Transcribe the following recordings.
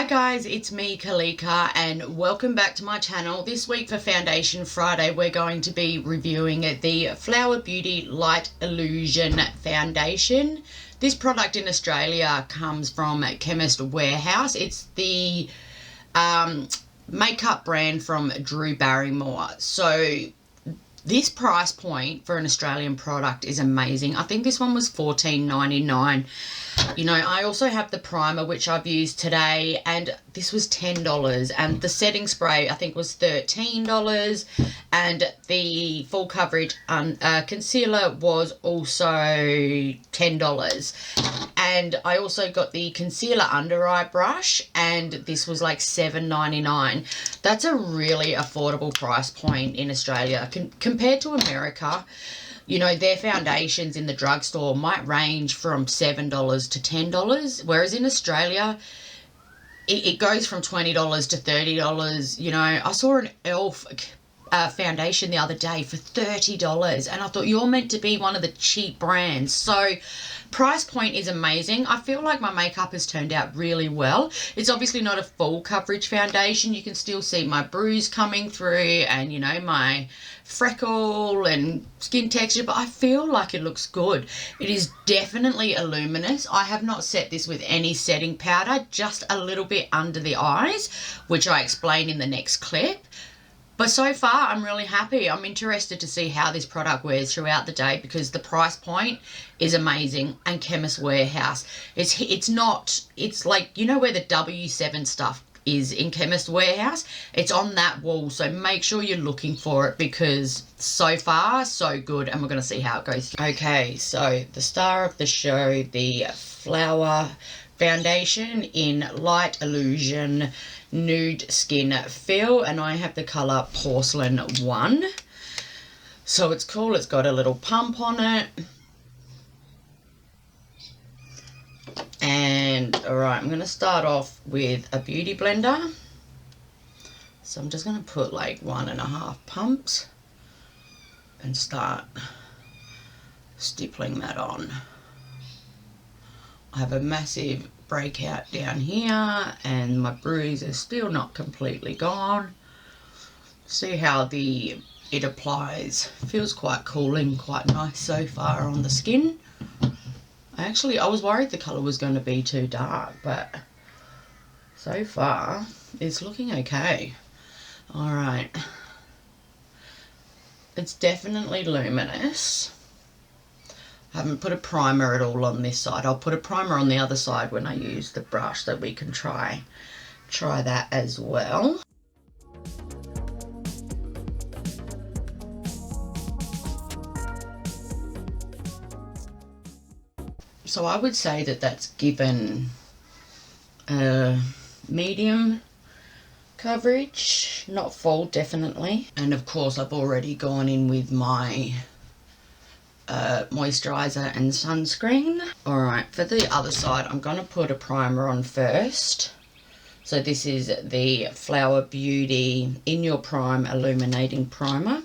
Hi guys, it's me Karlika and welcome back to my channel. This week for Foundation Friday we're going to be reviewing the Flower Beauty Light Illusion Foundation. This product in Australia comes from Chemist Wearhouse. It's the makeup brand from Drew Barrymore. So this price point for an Australian product is amazing. I think this one was $14.99. You know, I also have the primer, which I've used today, and this was $10. And the setting spray, I think, was $13. And the full coverage concealer was also $10. And I also got the concealer under eye brush, and this was like $7.99. That's a really affordable price point in Australia. Compared to America, you know, their foundations in the drugstore might range from $7 to $10, whereas in Australia, it goes from $20 to $30. You know, I saw an e.l.f. Foundation the other day for $30, and I thought, you're meant to be one of the cheap brands. So price point is amazing. I feel like my makeup has turned out really well. It's obviously not a full coverage foundation. You can still see my bruise coming through and, you know, my freckle and skin texture, but I feel like it looks good. It is definitely a luminous. I have not set this with any setting powder, just a little bit under the eyes, which I explain in the next clip. But so far, I'm really happy. I'm interested to see how this product wears throughout the day because the price point is amazing. And Chemist Wearhouse, it's like, you know where the W7 stuff is in Chemist Wearhouse? It's on that wall, so make sure you're looking for it because so far, so good, and we're going to see how it goes. Okay, so the star of the show, the Flower Foundation in Light Illusion Nude Skin Feel, and I have the colour Porcelain 1. So it's cool, it's got a little pump on it. And alright, I'm going to start off with a beauty blender. So I'm just going to put like 1.5 pumps and start stippling that on. I have a massive breakout down here and my bruise is still not completely gone. See how it applies. Feels quite cooling, quite nice so far on the skin. I was worried the colour was going to be too dark, but so far it's looking okay. Alright. It's definitely luminous. I haven't put a primer at all on this side. I'll put a primer on the other side when I use the brush so we can try that as well. So I would say that that's given medium coverage, not full definitely. And of course I've already gone in with my moisturizer and sunscreen. Alright, for the other side I'm going to put a primer on first. So this is the Flower Beauty In Your Prime Illuminating Primer.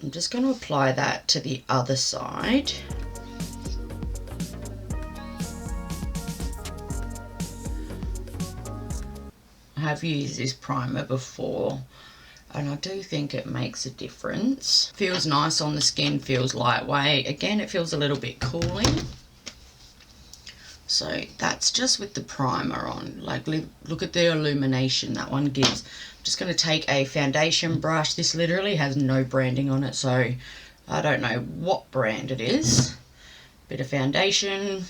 I'm just going to apply that to the other side. I have used this primer before and I do think it makes a difference. Feels nice on the skin, feels lightweight. Again, it feels a little bit cooling. So that's just with the primer on. Like, look at the illumination that one gives. I'm just going to take a foundation brush. This literally has no branding on it, so I don't know what brand it is. Bit of foundation.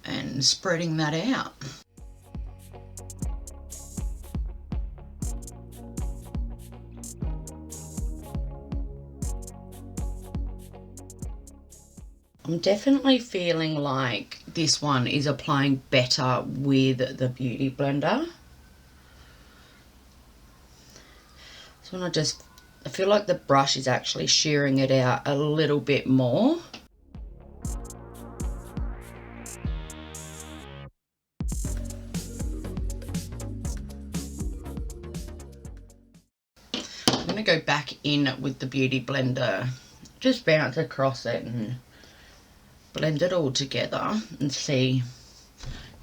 And spreading that out. I'm definitely feeling like this one is applying better with the Beauty Blender. So I feel like the brush is actually shearing it out a little bit more. I'm going to go back in with the Beauty Blender, just bounce across it and blend it all together and see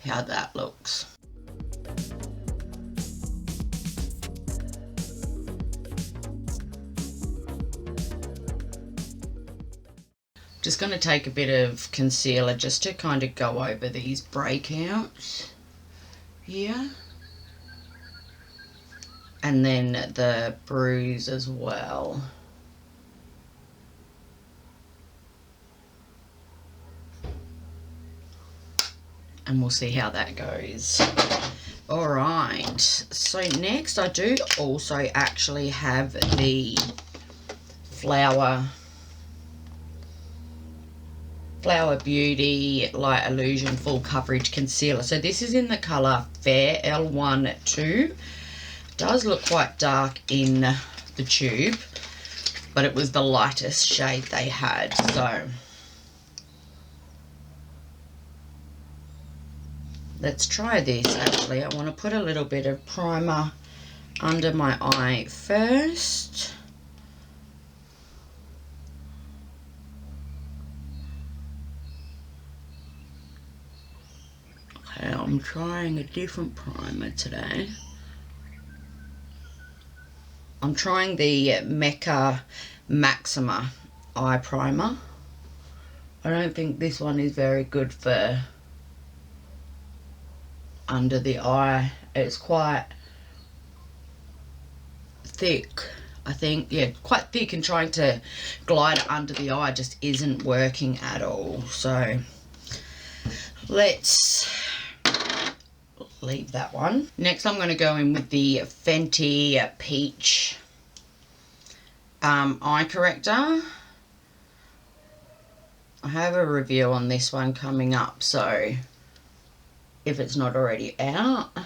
how that looks. Just going to take a bit of concealer just to kind of go over these breakouts here. And then the bruise as well. And we'll see how that goes. Alright, so next I do also actually have the Flower Beauty Light Illusion Full Coverage Concealer. So this is in the colour Fair L12. Does look quite dark in the tube, but it was the lightest shade they had. So let's try this. Actually, I want to put a little bit of primer under my eye first. Okay, I'm trying a different primer today. I'm trying the Mecca Maxima eye primer. I don't think this one is very good for under the eye. It's quite thick, I think. Yeah, quite thick, and trying to glide it under the eye just isn't working at all. So let's leave that one. Next I'm going to go in with the Fenty Peach eye corrector. I have a review on this one coming up, so if it's not already out.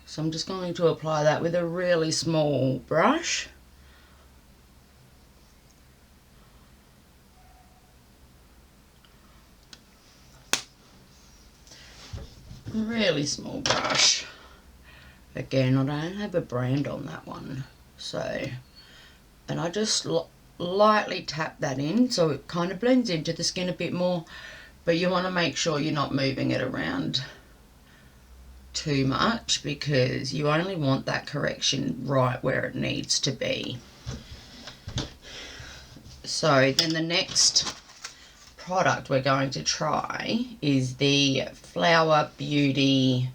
So I'm just going to apply that with a really small brush. Really small brush. Again, I don't have a brand on that one, so, and I just lightly tap that in so it kind of blends into the skin a bit more, but you want to make sure you're not moving it around too much, because you only want that correction right where it needs to be. So then the next product we're going to try is the Flower Beauty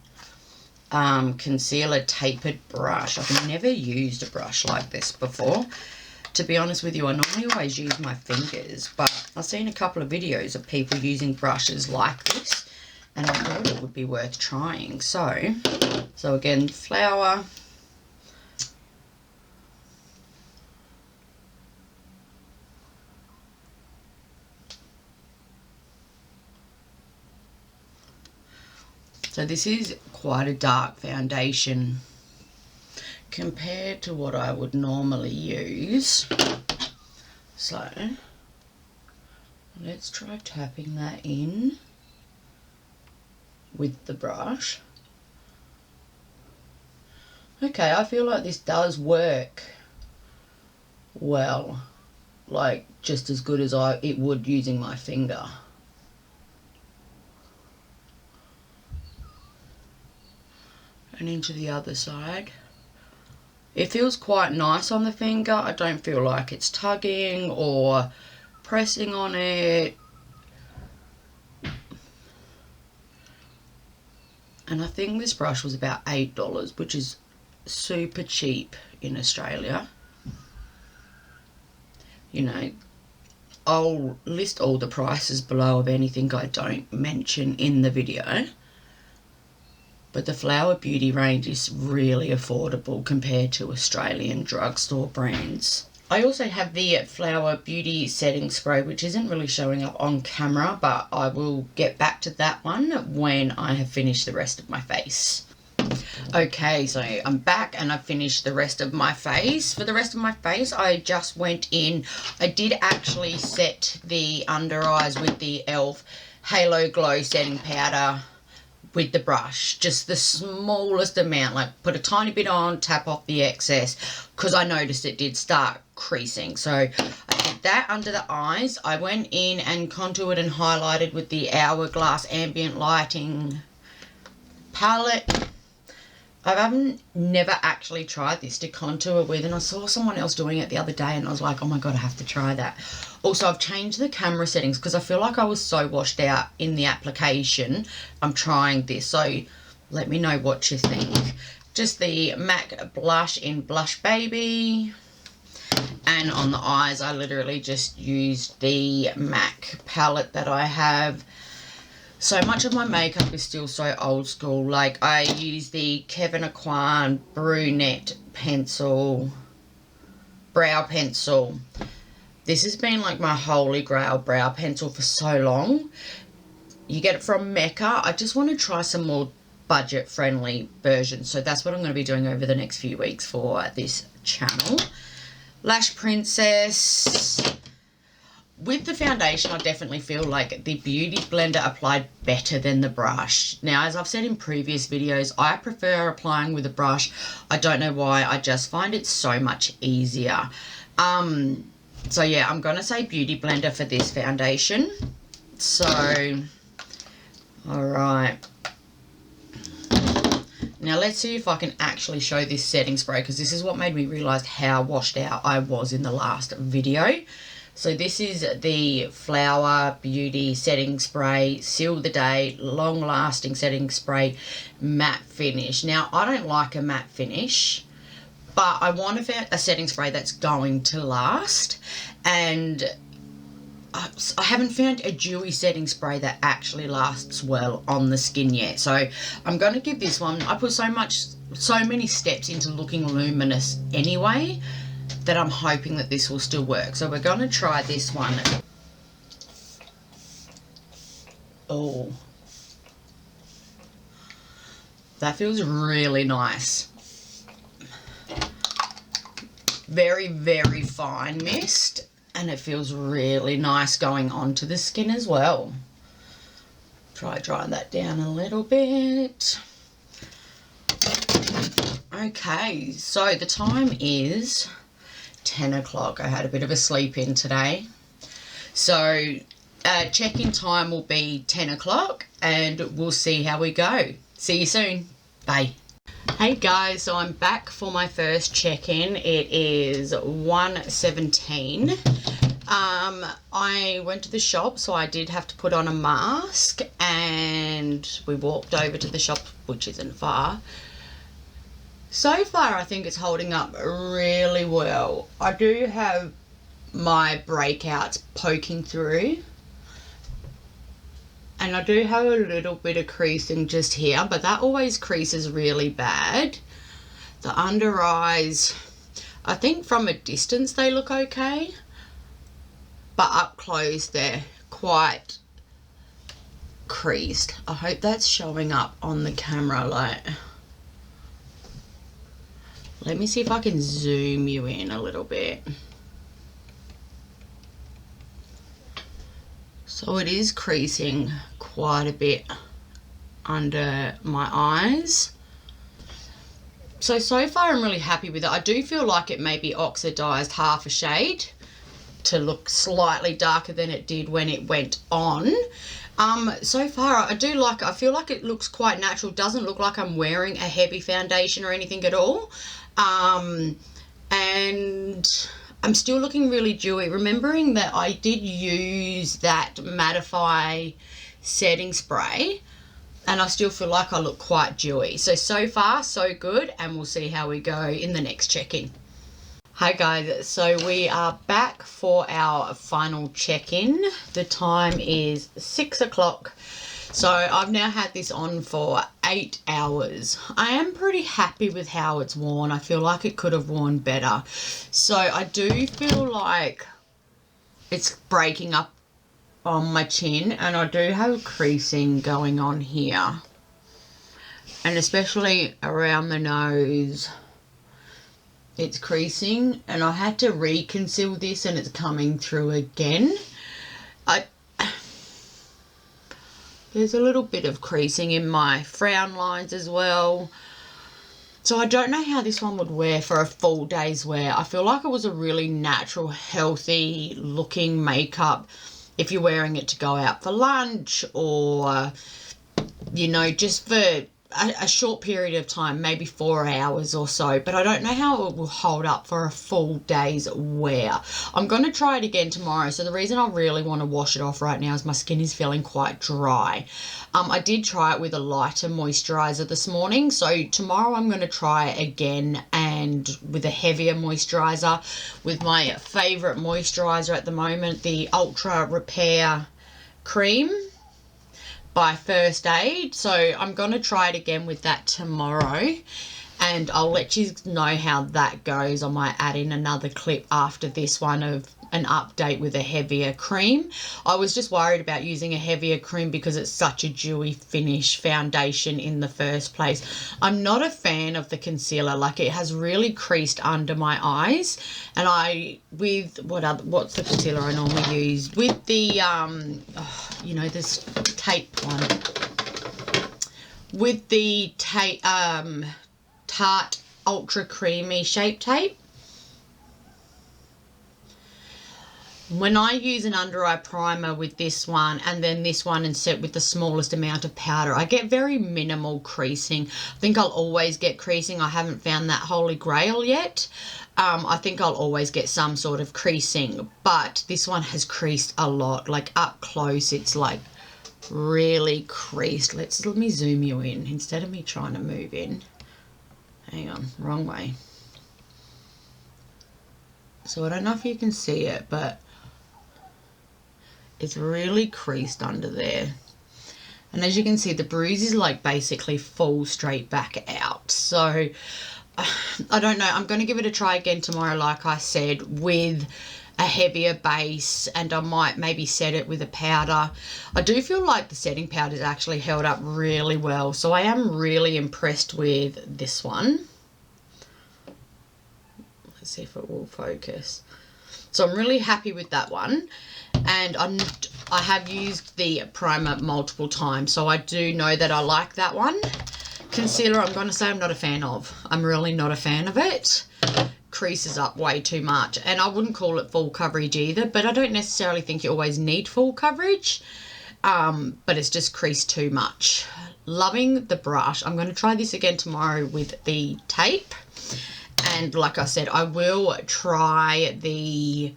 concealer tapered brush. I've never used a brush like this before, to be honest with you. I normally always use my fingers, but I've seen a couple of videos of people using brushes like this, and I thought it would be worth trying. So again, Flower. So this is quite a dark foundation compared to what I would normally use. So let's try tapping that in with the brush. Okay, I feel like this does work well, like just as good as it would using my finger. And into the other side. It feels quite nice on the finger. I don't feel like it's tugging or pressing on it. And I think this brush was about $8, which is super cheap in Australia. You know, I'll list all the prices below of anything I don't mention in the video. But the Flower Beauty range is really affordable compared to Australian drugstore brands. I also have the Flower Beauty setting spray, which isn't really showing up on camera, but I will get back to that one when I have finished the rest of my face. Okay, so I'm back and I've finished the rest of my face. For the rest of my face, I just went in. I did actually set the under eyes with the e.l.f. Halo Glow setting powder with the brush, just the smallest amount, like put a tiny bit on, tap off the excess, because I noticed it did start creasing. So I did that under the eyes, I went in and contoured and highlighted with the Hourglass Ambient Lighting palette. I've never actually tried this to contour with, and I saw someone else doing it the other day and I was like, oh my god, I have to try that. Also, I've changed the camera settings because I feel like I was so washed out in the application. I'm trying this, so let me know what you think. Just the MAC blush in Blush Baby. And on the eyes, I literally just used the MAC palette that I have. So much of my makeup is still so old school. Like, I use the Kevin Aquan Brunette pencil, brow pencil. This has been like my holy grail brow pencil for so long. You get it from Mecca. I just want to try some more budget-friendly versions. So that's what I'm going to be doing over the next few weeks for this channel. Lash Princess. With the foundation, I definitely feel like the Beauty Blender applied better than the brush. Now, as I've said in previous videos, I prefer applying with a brush. I don't know why, I just find it so much easier. So yeah, I'm going to say Beauty Blender for this foundation. So, alright. Now let's see if I can actually show this setting spray, because this is what made me realise how washed out I was in the last video. So this is the Flower Beauty Setting Spray, Seal the Day, Long Lasting Setting Spray, Matte Finish. Now, I don't like a matte finish, but I want a setting spray that's going to last. And I haven't found a dewy setting spray that actually lasts well on the skin yet. So I'm going to give this one, I put so many steps into looking luminous anyway, that I'm hoping that this will still work. So we're going to try this one. Oh, that feels really nice. Very, very fine mist, and it feels really nice going onto the skin as well. Try drying that down a little bit. Okay, so the time is 10 o'clock. I had a bit of a sleep in today. So check-in time will be 10 o'clock and we'll see how we go. See you soon. Bye. Hey guys, so I'm back for my first check-in. It is 1:17. I went to the shop, so I did have to put on a mask, and we walked over to the shop, which isn't far. So far, I think it's holding up really well. I do have my breakouts poking through. And I do have a little bit of creasing just here, but that always creases really bad. The under eyes, I think from a distance they look okay. But up close, they're quite creased. I hope that's showing up on the camera, like... Let me see if I can zoom you in a little bit. So it is creasing quite a bit under my eyes. So far I'm really happy with it. I do feel like it may be oxidized half a shade to look slightly darker than it did when it went on. So far I do like it. I feel like it looks quite natural. Doesn't look like I'm wearing a heavy foundation or anything at all. And I'm still looking really dewy, remembering that I did use that mattify setting spray, and I still feel like I look quite dewy. So far so good, and we'll see how we go in the next check-in. Hi guys, so we are back for our final check-in. The time is 6 o'clock. So I've now had this on for 8 hours. I am pretty happy with how it's worn. I feel like it could have worn better. So I do feel like it's breaking up on my chin, and I do have creasing going on here. And especially around the nose, it's creasing, and I had to reconceal this and it's coming through again. There's a little bit of creasing in my frown lines as well. So I don't know how this one would wear for a full day's wear. I feel like it was a really natural, healthy looking makeup if you're wearing it to go out for lunch or, you know, just for a short period of time, maybe 4 hours or so, but I don't know how it will hold up for a full day's wear. I'm going to try it again tomorrow. So the reason I really want to wash it off right now is my skin is feeling quite dry. I did try it with a lighter moisturizer this morning, so tomorrow I'm going to try it again and with a heavier moisturizer, with my favorite moisturizer at the moment, the Ultra Repair Cream by First Aid. So I'm going to try it again with that tomorrow, and I'll let you know how that goes. I might add in another clip after this one of an update with a heavier cream. I was just worried about using a heavier cream because it's such a dewy finish foundation in the first place. I'm not a fan of the concealer. Like, it has really creased under my eyes, and what's the concealer I normally use? With the you know, this tape one. With the Tarte Ultra Creamy Shape Tape. When I use an under eye primer with this one and then this one and set with the smallest amount of powder, I get very minimal creasing. I think I'll always get creasing. I haven't found that holy grail yet. I think I'll always get some sort of creasing, but this one has creased a lot. Like, up close, it's like really creased. Let me zoom you in instead of me trying to move in. Hang on, wrong way. So I don't know if you can see it, but it's really creased under there. And as you can see, the bruise is like basically fall straight back out. So I don't know. I'm going to give it a try again tomorrow, like I said, with a heavier base, and I might maybe set it with a powder. I do feel like the setting powder has actually held up really well. So I am really impressed with this one. Let's see if it will focus. So I'm really happy with that one. And I have used the primer multiple times, so I do know that I like that one. Concealer, I'm going to say I'm not a fan of. I'm really not a fan of it. Creases up way too much, and I wouldn't call it full coverage either, but I don't necessarily think you always need full coverage, but it's just creased too much. Loving the brush. I'm going to try this again tomorrow with the tape, and like I said, I will try the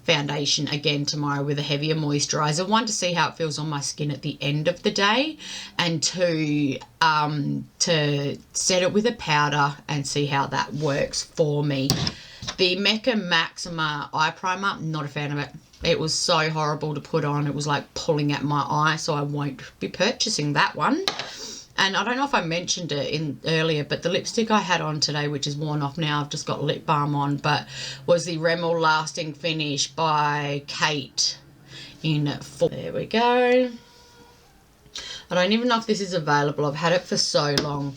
foundation again tomorrow with a heavier moisturizer. One, to see how it feels on my skin at the end of the day, and two, to set it with a powder and see how that works for me. The Mecca Maxima eye primer, not a fan of it. It was so horrible to put on. It was like pulling at my eye, so I won't be purchasing that one. And I don't know if I mentioned it earlier, but the lipstick I had on today, which is worn off now, I've just got lip balm on, but was the Rimmel Lasting Finish by Kate in full. There we go. I don't even know if this is available. I've had it for so long.